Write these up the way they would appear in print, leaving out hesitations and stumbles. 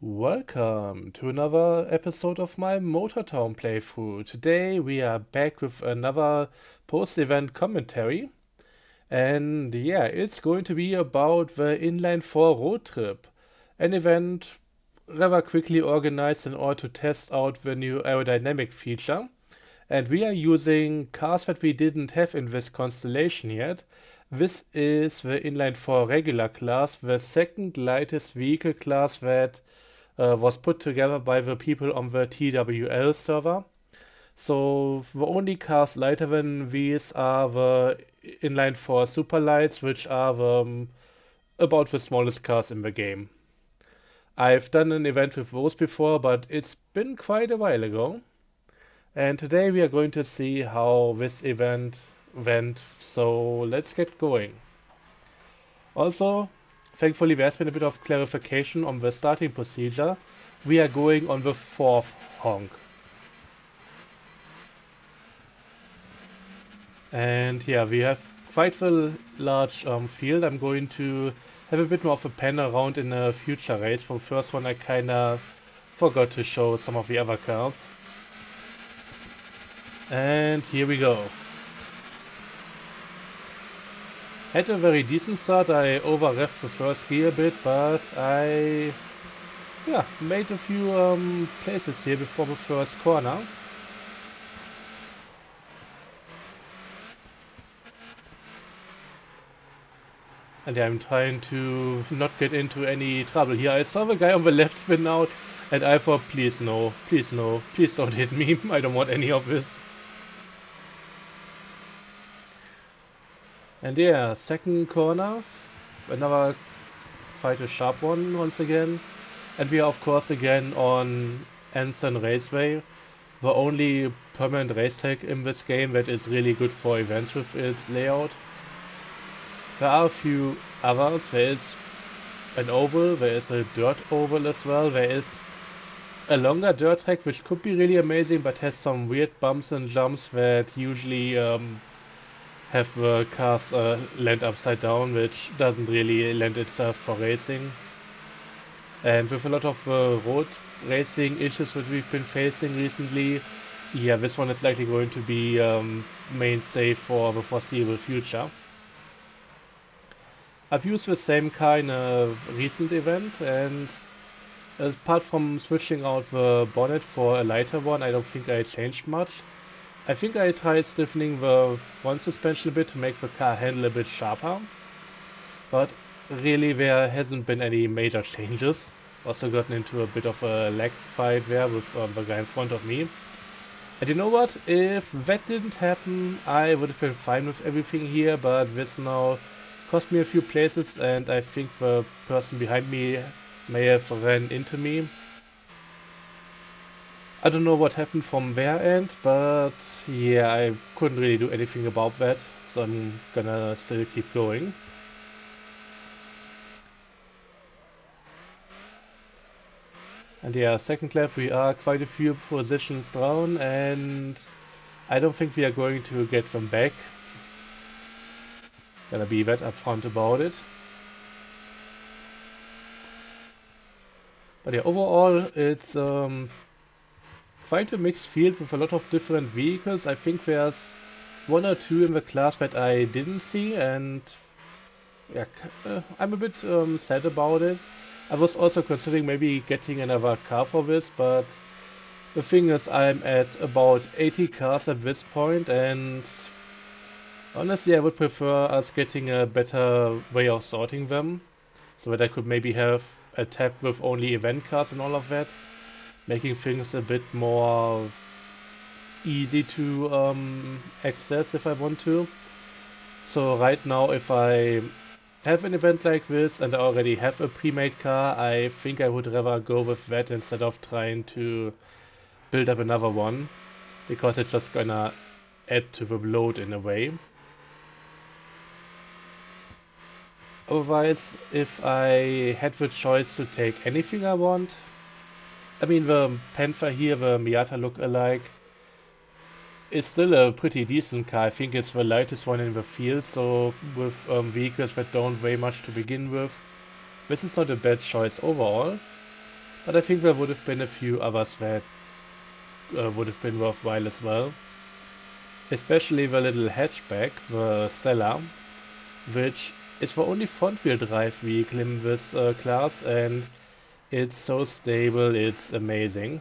Welcome to another episode of my Motortown playthrough. Today we are back with another post-event commentary. And yeah, it's going to be about the Inline 4 road trip. An event rather quickly organized in order to test out the new aerodynamic feature. And we are using cars that we didn't have in this constellation yet. This is the Inline 4 regular class, the second lightest vehicle class that was put together by the people on the TWL server. So the only cars lighter than these are the inline 4 superlights, which are about the smallest cars in the game. I've done an event with those before, but it's been quite a while ago. And today we are going to see how this event went, so let's get going. Also, thankfully there's been a bit of clarification on the starting procedure. We are going on the fourth honk. And yeah, we have quite a large field. I'm going to have a bit more of a pan around in a future race. For the first one I kinda forgot to show some of the other cars. And here we go. Had a very decent start. I over-revved the first gear a bit, but I made a few places here before the first corner. And yeah, I'm trying to not get into any trouble here. I saw the guy on the left spin out, and I thought, please no, please no, please don't hit me. I don't want any of this. And yeah, second corner, another quite a sharp one once again. And we are of course again on Anson Raceway, the only permanent racetrack in this game that is really good for events with its layout. There are a few others. There is an oval, there is a dirt oval as well, there is a longer dirt track which could be really amazing but has some weird bumps and jumps that usually have the cars land upside down, which doesn't really lend itself for racing. And with a lot of road racing issues that we've been facing recently, yeah, this one is likely going to be mainstay for the foreseeable future. I've used the same car in a recent event, and apart from switching out the bonnet for a lighter one, I don't think I changed much. I think I tried stiffening the front suspension a bit to make the car handle a bit sharper, but really there hasn't been any major changes. Also gotten into a bit of a lag fight there with the guy in front of me. And you know what? If that didn't happen, I would have been fine with everything here, but this now cost me a few places, and I think the person behind me may have ran into me. I don't know what happened from their end, but yeah, I couldn't really do anything about that, so I'm gonna still keep going. And yeah, second lap we are quite a few positions down, and I don't think we are going to get them back. Gonna be that upfront about it. But yeah, overall it's quite a mixed field with a lot of different vehicles. I think there's one or two in the class that I didn't see, and yeah, I'm a bit sad about it. I was also considering maybe getting another car for this, but the thing is I'm at about 80 cars at this point, and honestly I would prefer us getting a better way of sorting them, so that I could maybe have a tab with only event cars and all of that, making things a bit more easy to access if I want to. So right now, if I have an event like this and I already have a pre-made car, I think I would rather go with that instead of trying to build up another one, because it's just gonna add to the load in a way. Otherwise, if I had the choice to take anything I want, I mean, the Panther here, the Miata look-alike, is still a pretty decent car. I think it's the lightest one in the field, so with vehicles that don't weigh much to begin with, this is not a bad choice overall. but I think there would have been a few others that would have been worthwhile as well. Especially the little hatchback, the Stella, which is the only front-wheel drive vehicle in this class, and it's so stable, it's amazing.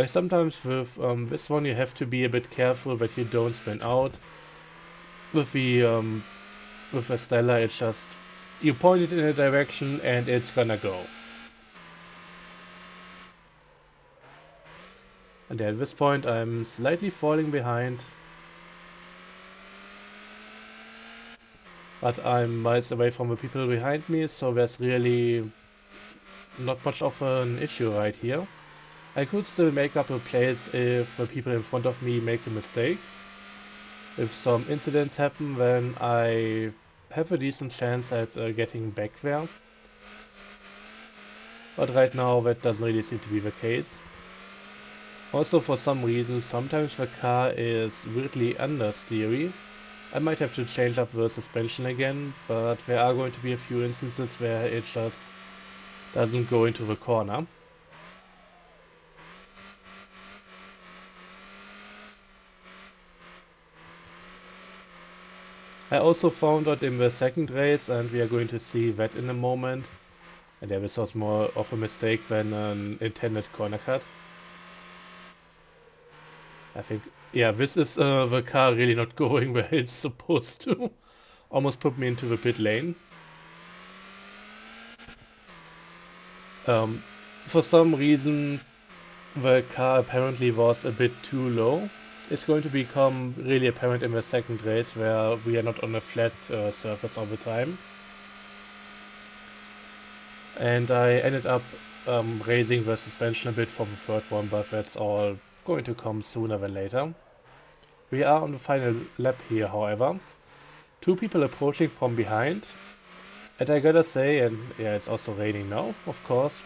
Sometimes with this one you have to be a bit careful that you don't spin out. With the Stella, it's just you point it in a direction and it's gonna go. And at this point I'm slightly falling behind. But I'm miles away from the people behind me, so there's really not much of an issue right here. I could still make up a place if the people in front of me make a mistake. If some incidents happen, then I have a decent chance at getting back there. But right now that doesn't really seem to be the case. Also, for some reason, sometimes the car is weirdly understeery. I might have to change up the suspension again, but there are going to be a few instances where it just doesn't go into the corner. I also found out in the second race, and we are going to see that in a moment, and yeah, this was more of a mistake than an intended corner cut. I think, yeah, this is the car really not going where it's supposed to. Almost put me into the pit lane. For some reason, the car apparently was a bit too low. It's going to become really apparent in the second race, where we are not on a flat surface all the time. And I ended up raising the suspension a bit for the third one, but that's all going to come sooner than later. We are on the final lap here, however. Two people approaching from behind. And I gotta say, and yeah, it's also raining now, of course.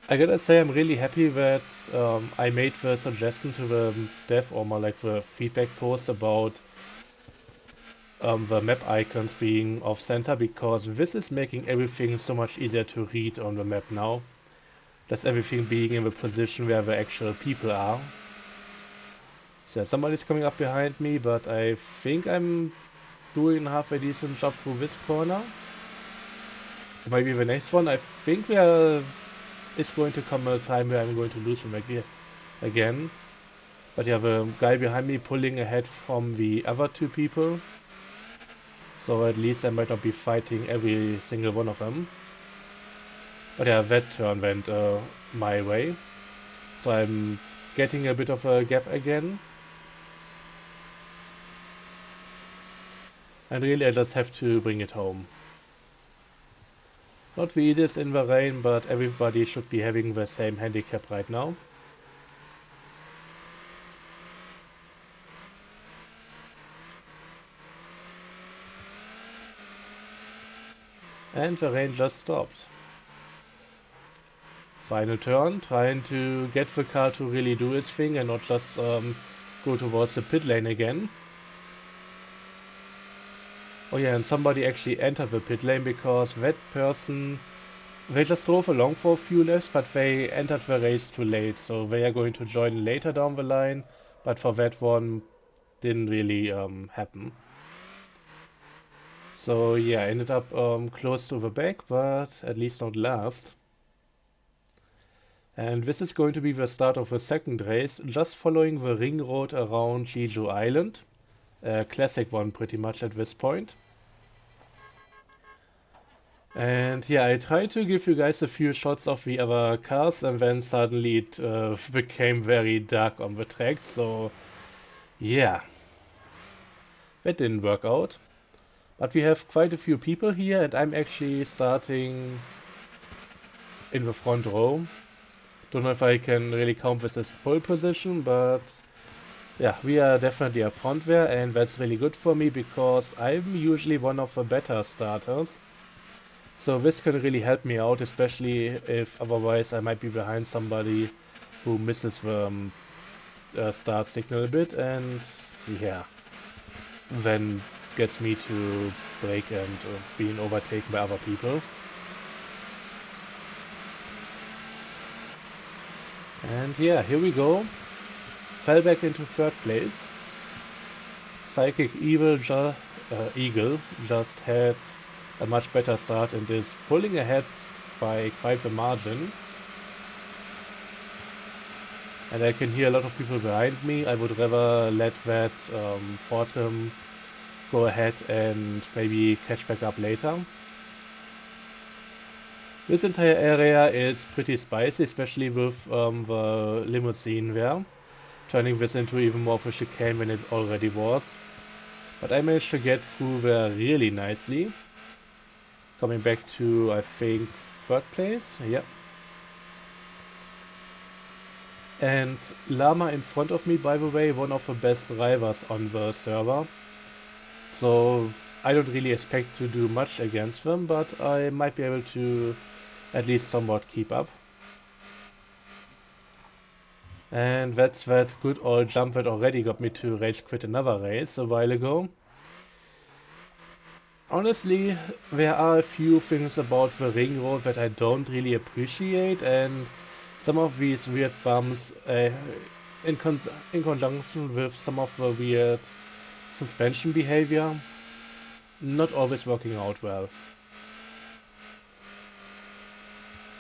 I gotta say I'm really happy that I made the suggestion to the dev, or more like the feedback post about the map icons being off center, because this is making everything so much easier to read on the map now. That's everything being in the position where the actual people are. So somebody's coming up behind me, but I think I'm doing half a decent job through this corner. Maybe the next one. I think there is going to come a time where I'm going to lose him again. But yeah, the guy behind me pulling ahead from the other two people. So at least I might not be fighting every single one of them. But yeah, that turn went my way. So I'm getting a bit of a gap again. And really I just have to bring it home. Not the easiest in the rain, but everybody should be having the same handicap right now. And the rain just stopped. Final turn, trying to get the car to really do its thing and not just go towards the pit lane again. Oh yeah, and somebody actually entered the pit lane, because that person, they just drove along for a few laps, but they entered the race too late, so they are going to join later down the line, but for that one, didn't really happen. So yeah, I ended up close to the back, but at least not last. And this is going to be the start of the second race, just following the ring road around Jeju Island. A classic one pretty much at this point. And yeah, I tried to give you guys a few shots of the other cars, and then suddenly it became very dark on the track, so yeah. That didn't work out. But we have quite a few people here, and I'm actually starting in the front row. Don't know if I can really count this as pole position, but yeah, we are definitely up front there, and that's really good for me because I'm usually one of the better starters. So this can really help me out, especially if otherwise I might be behind somebody who misses the start signal a bit, and yeah, then gets me to brake and being overtaken by other people. And yeah, here we go. Fell back into third place. Psychic Eagle just had a much better start and is pulling ahead by quite a margin. And I can hear a lot of people behind me. I would rather let that Fortum go ahead and maybe catch back up later. This entire area is pretty spicy, especially with the limousine there, turning this into even more of a chicane than it already was. But I managed to get through there really nicely. Coming back to, I think, third place. Yep. And Llama in front of me, by the way, one of the best drivers on the server. So I don't really expect to do much against them, but I might be able to at least somewhat keep up. And that's that good old jump that already got me to rage quit another race a while ago. Honestly, there are a few things about the ring road that I don't really appreciate, and some of these weird bumps in conjunction with some of the weird suspension behavior, not always working out well.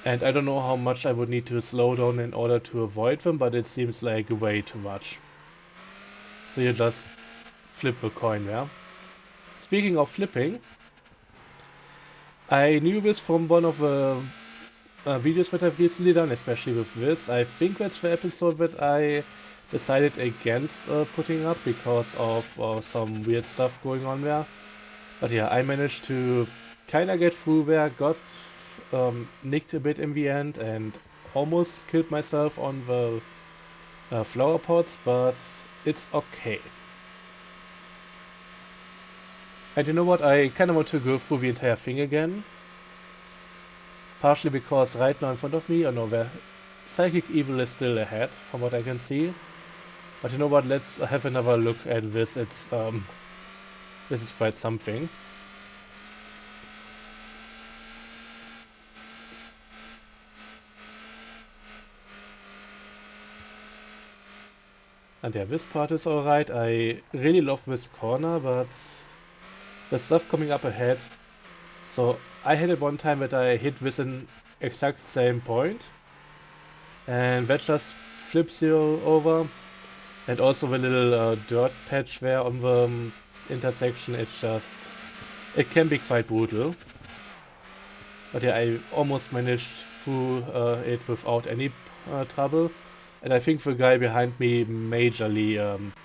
And I don't know how much I would need to slow down in order to avoid them, but it seems like way too much. So you just flip the coin there. Speaking of flipping, I knew this from one of the videos that I've recently done, especially with this. I think that's the episode that I decided against putting up because of some weird stuff going on there. But yeah, I managed to kinda get through there, got nicked a bit in the end, and almost killed myself on the flower pots, but it's okay. And you know what, I kinda want to go through the entire thing again. Partially because right now in front of me, I know the Psychic Evil is still ahead, from what I can see. But you know what, let's have another look at this. This is quite something. And yeah, this part is alright. I really love this corner, but the stuff coming up ahead. So I had it one time that I hit this in exact same point, and that just flips you over. And also the little dirt patch there on the intersection, it can be quite brutal. But yeah, I almost managed through it without any trouble. And I think the guy behind me majorly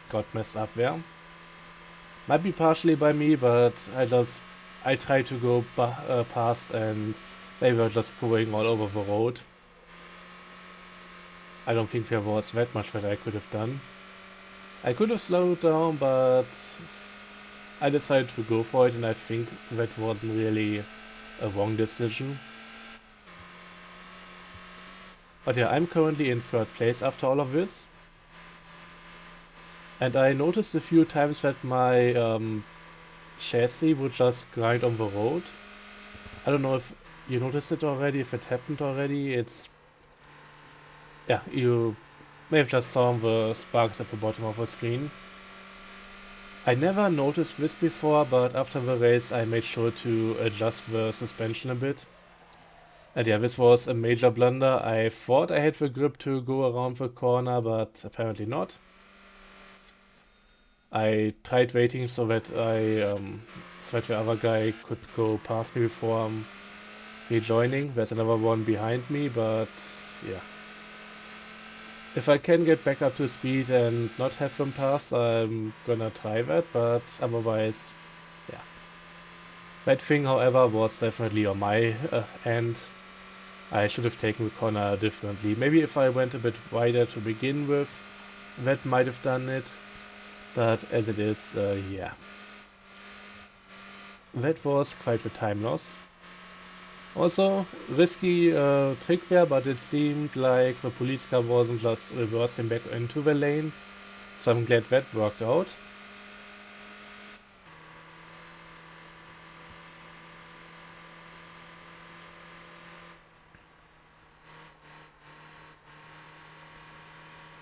got messed up there. Might be partially by me, but I tried to go past and they were just going all over the road. I don't think there was that much that I could have done. I could have slowed down, but I decided to go for it, and I think that wasn't really a wrong decision. But yeah, I'm currently in third place after all of this. And I noticed a few times that my chassis would just grind on the road. I don't know if you noticed it already, if it happened already. Yeah, you may have just saw the sparks at the bottom of the screen. I never noticed this before, but after the race I made sure to adjust the suspension a bit. And yeah, this was a major blunder. I thought I had the grip to go around the corner, but apparently not. I tried waiting so that the other guy could go past me before rejoining. There's another one behind me, but yeah. If I can get back up to speed and not have them pass, I'm gonna try that, but otherwise, yeah. That thing, however, was definitely on my end. I should have taken the corner differently. Maybe if I went a bit wider to begin with, that might have done it. But as it is, yeah. That was quite a time loss. Also, risky trick there, but it seemed like the police car wasn't just reversing back into the lane. So I'm glad that worked out.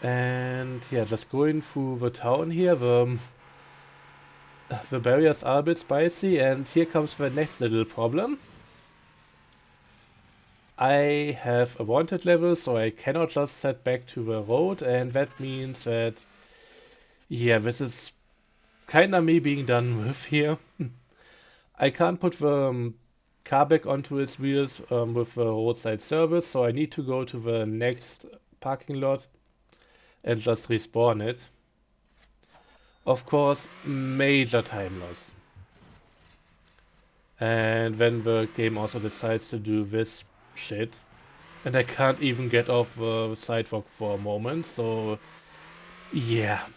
And yeah, just going through the town here, the barriers are a bit spicy, and here comes the next little problem. I have a wanted level, so I cannot just set back to the road, and that means that, yeah, this is kinda me being done with here. I can't put the car back onto its wheels with the roadside service, so I need to go to the next parking lot and just respawn it. Of course, major time loss. And then the game also decides to do this shit. And I can't even get off the sidewalk for a moment, so yeah.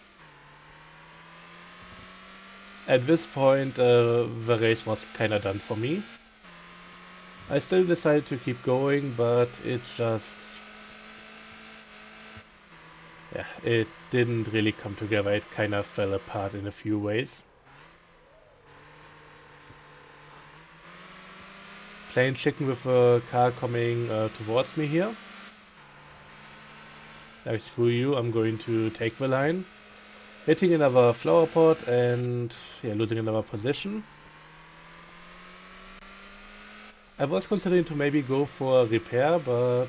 At this point, the race was kinda done for me. I still decided to keep going, but it just... yeah, it didn't really come together. It kinda fell apart in a few ways. Playing chicken with a car coming towards me here. Like, screw you, I'm going to take the line. Hitting another flower pot and yeah, losing another position. I was considering to maybe go for a repair, but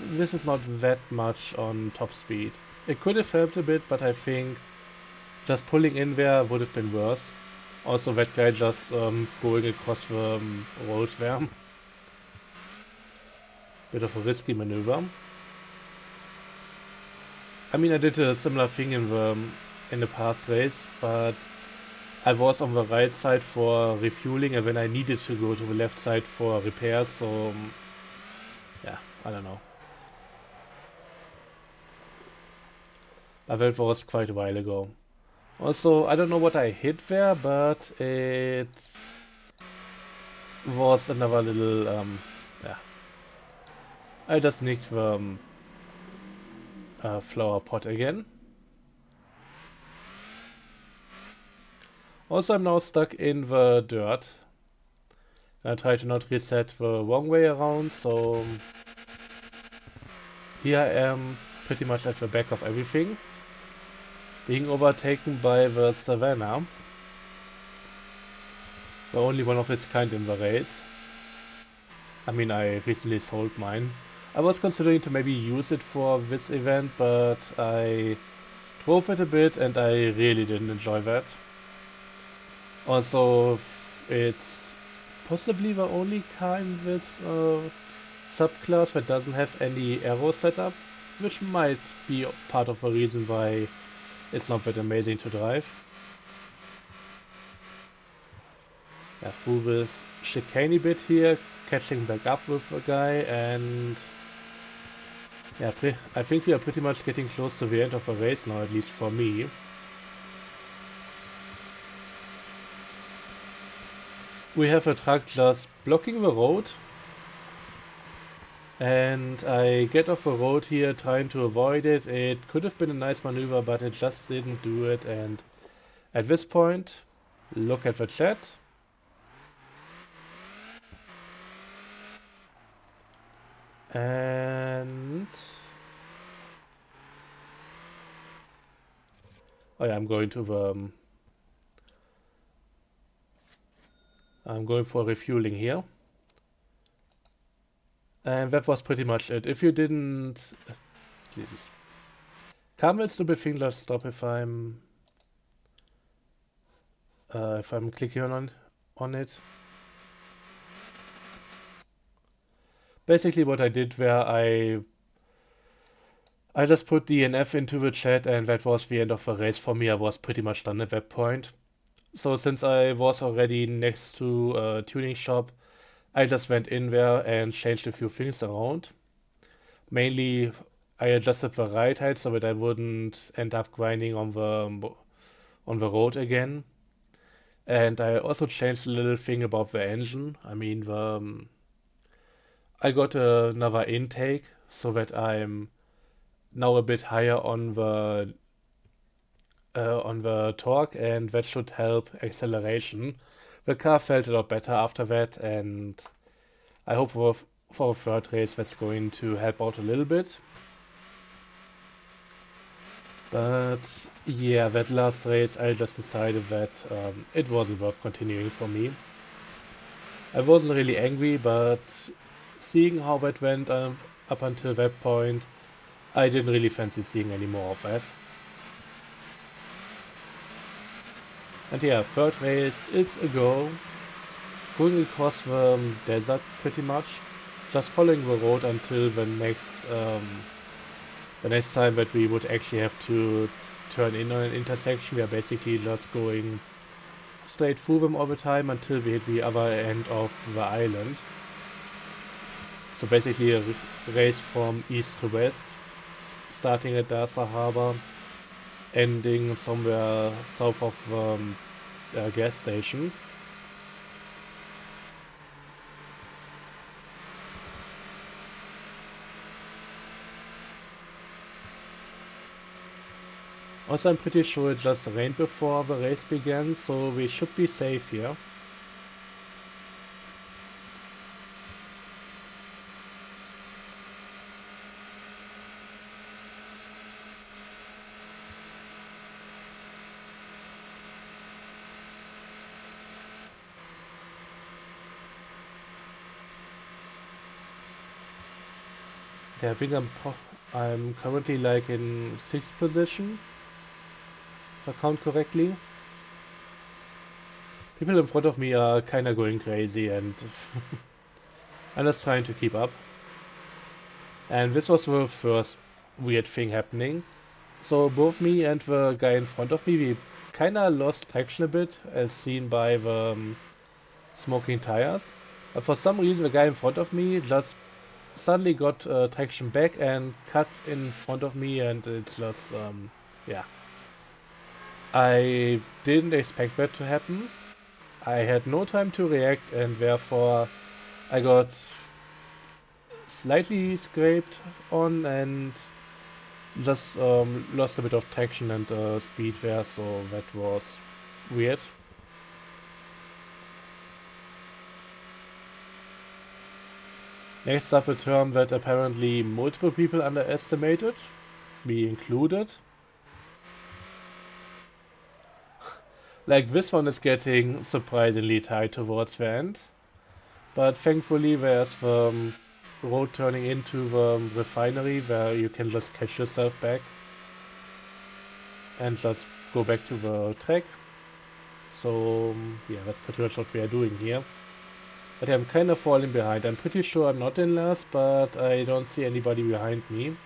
this is not that much on top speed. It could have helped a bit, but I think just pulling in there would have been worse. Also, that guy just going across the road there. Bit of a risky maneuver. I mean, I did a similar thing in the past race, but I was on the right side for refueling, and then I needed to go to the left side for repairs. So yeah, I don't know. But that was quite a while ago. Also, I don't know what I hit there, but it was another little, yeah. I just nicked the flower pot again. Also, I'm now stuck in the dirt. I try to not reset the wrong way around, so here I am pretty much at the back of everything. Being overtaken by the Savannah. The only one of its kind in the race. I mean, I recently sold mine. I was considering to maybe use it for this event, but I drove it a bit and I really didn't enjoy that. Also, it's possibly the only car in this subclass that doesn't have any aero setup, which might be part of the reason why it's not that amazing to drive. Yeah, through this chicane bit here, catching back up with the guy, and yeah, I think we are pretty much getting close to the end of the race now, at least for me. We have a truck just blocking the road, and I get off the road here trying to avoid it. It could have been a nice maneuver, but it just didn't do it, and at this point, look at the chat. And oh yeah, I'm going for refueling here. And that was pretty much it. If you didn't... Jesus. Camel stupid thing, let's stop if I'm clicking on it. Basically what I did where I just put DNF into the chat, and that was the end of the race for me. I was pretty much done at that point. So since I was already next to a tuning shop, I just went in there and changed a few things around. Mainly, I adjusted the ride height so that I wouldn't end up grinding on the road again. And I also changed a little thing about the engine. I mean, I got another intake so that I'm now a bit higher on the torque, and that should help acceleration. The car felt a lot better after that, and I hope for a third race that's going to help out a little bit. But yeah, that last race I just decided that it wasn't worth continuing for me. I wasn't really angry, but seeing how that went up until that point, I didn't really fancy seeing any more of that. And yeah, third race is a go. Going across the desert pretty much. Just following the road until the next time that we would actually have to turn in on an intersection. We are basically just going straight through them all the time until we hit the other end of the island. So basically a race from east to west, starting at Darsa Harbor, ending somewhere south of a gas station. Also, I'm pretty sure it just rained before the race began, so we should be safe here. Yeah, I think I'm currently like in 6th position, if I count correctly. People in front of me are kinda going crazy and I'm just trying to keep up. And this was the first weird thing happening. So both me and the guy in front of me, we kinda lost traction a bit, as seen by the smoking tires. But for some reason the guy in front of me just suddenly got traction back and cut in front of me, and it's just, yeah. I didn't expect that to happen. I had no time to react, and therefore I got slightly scraped on and just lost a bit of traction and speed there, so that was weird. Next up, a term that apparently multiple people underestimated, me included. Like, this one is getting surprisingly tight towards the end. But thankfully there's the road turning into the refinery where you can just catch yourself back and just go back to the track. So yeah, that's pretty much what we are doing here. But yeah, I'm kind of falling behind. I'm pretty sure I'm not in last, but I don't see anybody behind me.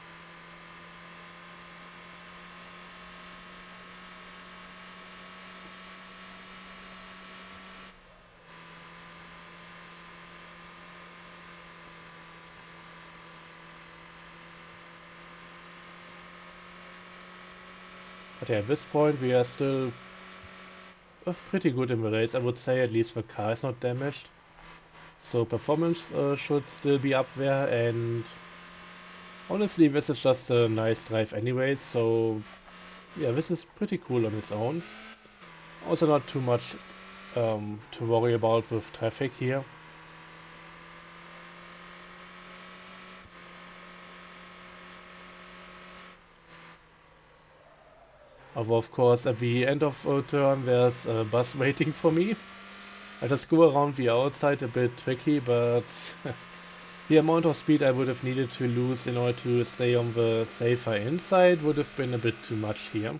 But yeah, at this point we are still pretty good in the race, I would say. At least the car is not damaged. So performance should still be up there, and honestly this is just a nice drive anyways, so yeah, this is pretty cool on its own. Also not too much to worry about with traffic here. Although of course at the end of a turn there's a bus waiting for me. I just go around the outside, a bit tricky, but the amount of speed I would have needed to lose in order to stay on the safer inside would have been a bit too much here.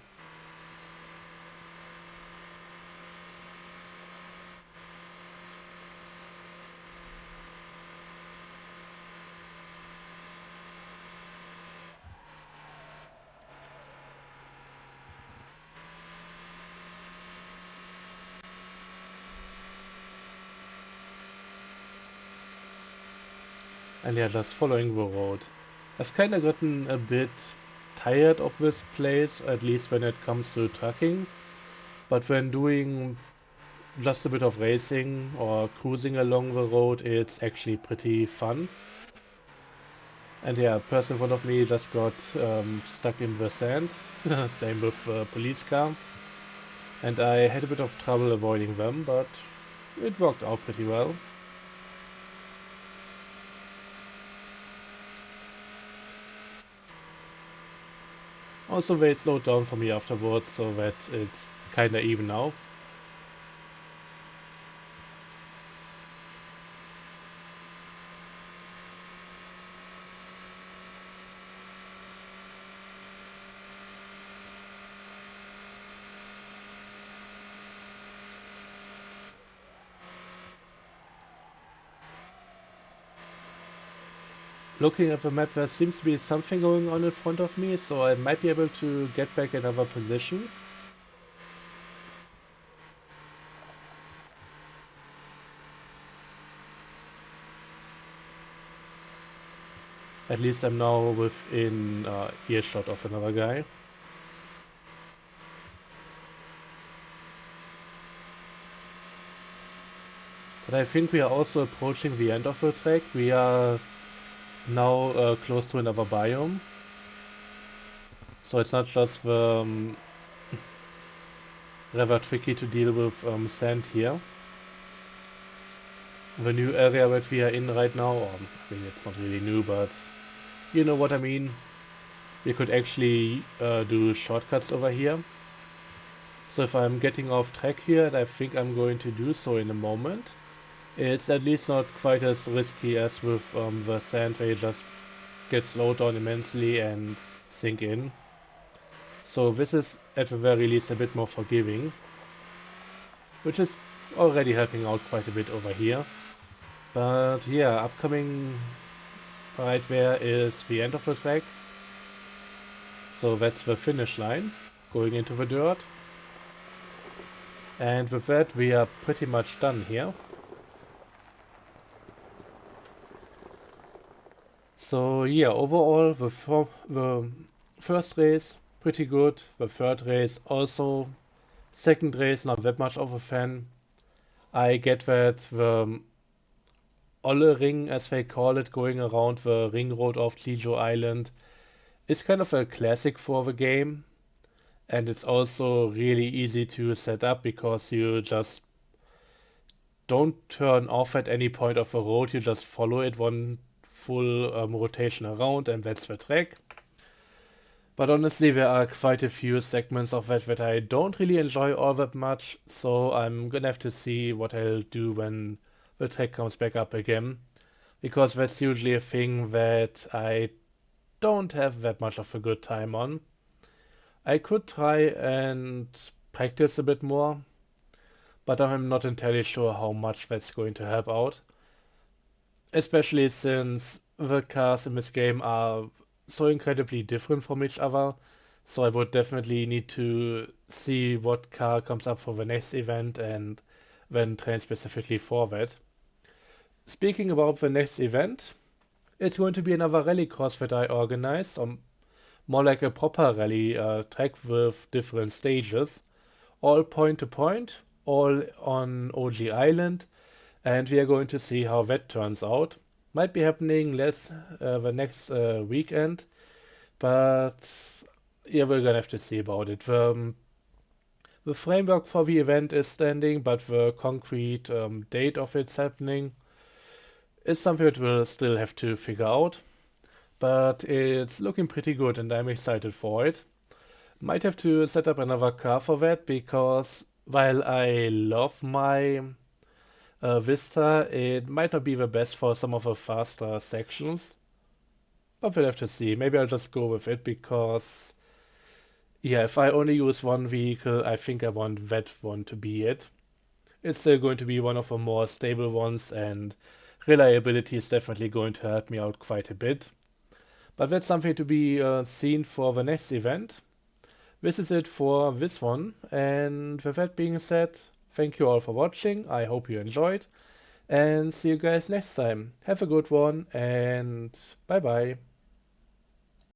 And yeah, just following the road. I've kinda gotten a bit tired of this place, at least when it comes to trucking. But when doing just a bit of racing or cruising along the road, it's actually pretty fun. And yeah, a person in front of me just got stuck in the sand. Same with a police car. And I had a bit of trouble avoiding them, but it worked out pretty well. Also, they slowed down for me afterwards, so that it's kinda even now. Looking at the map, there seems to be something going on in front of me, so I might be able to get back another position. At least I'm now within earshot of another guy. But I think we are also approaching the end of the track. We are now close to another biome. So it's not just rather tricky to deal with sand here. The new area that we are in right now, I mean it's not really new, but you know what I mean. We could actually do shortcuts over here. So if I'm getting off track here, and I think I'm going to do so in a moment, it's at least not quite as risky as with the sand where you just get slowed down immensely and sink in. So this is at the very least a bit more forgiving, which is already helping out quite a bit over here. But yeah, upcoming right there is the end of the track. So that's the finish line, going into the dirt. And with that we are pretty much done here. So yeah, overall the first race pretty good, the third race also, second race not that much of a fan. I get that the Olle Ring, as they call it, going around the ring road of Lijo Island is kind of a classic for the game, and it's also really easy to set up because you just don't turn off at any point of the road, you just follow it one full rotation around, and that's the track. But honestly, there are quite a few segments of that I don't really enjoy all that much, so I'm gonna have to see what I'll do when the track comes back up again, because that's usually a thing that I don't have that much of a good time on. I could try and practice a bit more, but I'm not entirely sure how much that's going to help out. Especially since the cars in this game are so incredibly different from each other, so I would definitely need to see what car comes up for the next event and then train specifically for that. Speaking about the next event, it's going to be another rally course that I organized, more like a proper rally track with different stages, all point to point, all on OG Island, and we are going to see how that turns out. Might be happening the next weekend, but yeah, we're gonna have to see about it. The framework for the event is standing, but the concrete date of its happening is something that we'll still have to figure out. But it's looking pretty good and I'm excited for it. Might have to set up another car for that, because while I love my Vista, it might not be the best for some of the faster sections. But we'll have to see. Maybe I'll just go with it because, yeah, if I only use one vehicle, I think I want that one to be it. It's still going to be one of the more stable ones, and reliability is definitely going to help me out quite a bit. But that's something to be seen for the next event. This is it for this one, and with that being said, thank you all for watching, I hope you enjoyed, and see you guys next time. Have a good one, and bye bye.